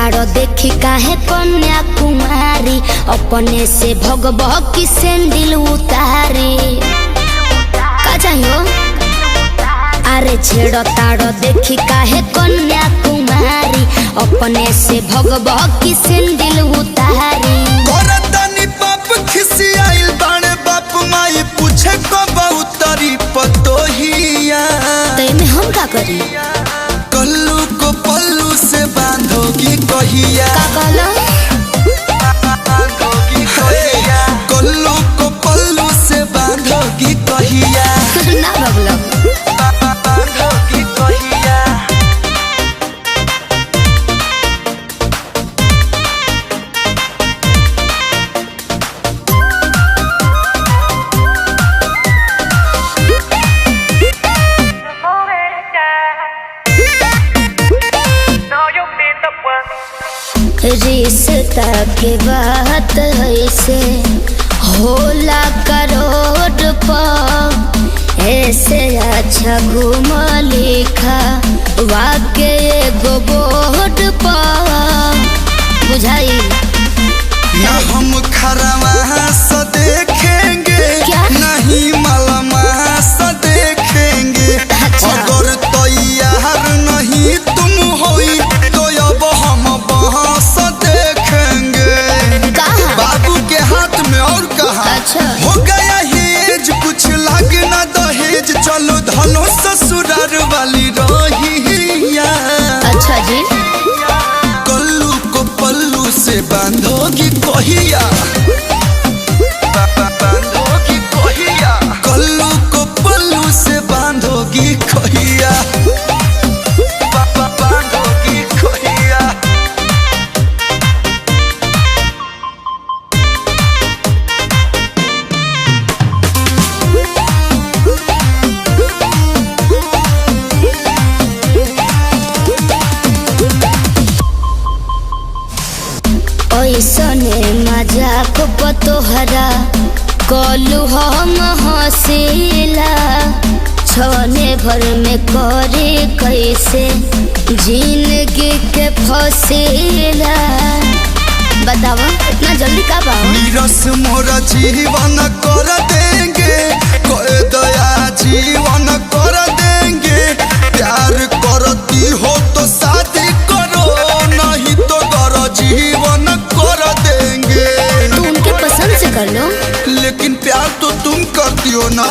तारो देखी काहे कन्या कुमारी अपने से भगव की सेंडिल उतारी का चाहिए। अरे छेड़ो तारो देखी काहे कन्या कुमारी अपने से भगव की सेंडिल उतारी। बाप खिसियाइल बाणे बाप माई पूछे कब उतरी पतोहिया तई में हम का करी। कल्लू को पल्लू से बांधोगी कहिया। का कहलो? कल्लू को पल्लू से बांधोगी कहिया। ना बबलो बांधोगी कहिया। रिश्ता के बात ऐसे होला करोड़ पर ऐसे अच्छा घूम लिखा वाके एगो बोर्ड पर बुझाई। ना हम खरवा से देखेंगे नहीं मलमा से देखेंगे। अच्छा। अगर तैयार नहीं तुम होई तो अब हम बहस देखेंगे। कहाँ? बाबू के हाथ में और कहा। अच्छा। हो गया हेज कुछ लग ना दहेज चलो धनो ससुरार वाली रहिया। अच्छा जी। कल्लू को पल्लू से बांधोगी कहिया। बांधोगी कहिया। कल्लू को पल्लू से बांधोगी कहिया। बांधोगी कहिया। ऐसने मजाक पतोहरा कलू हम हसीला छने भर में करे कैसे जिंदगी के फसीला। बताओ इतना जल्दी का बाओ। नीरस मोरा जीवन कर देंगे कोई दया जीवन कर देंगे। प्यार करती हो तो शादी करो नहीं तो कर जीवन कर देंगे। तू उनके पसंद से कर लो। लेकिन प्यार तो तुम करती हो ना।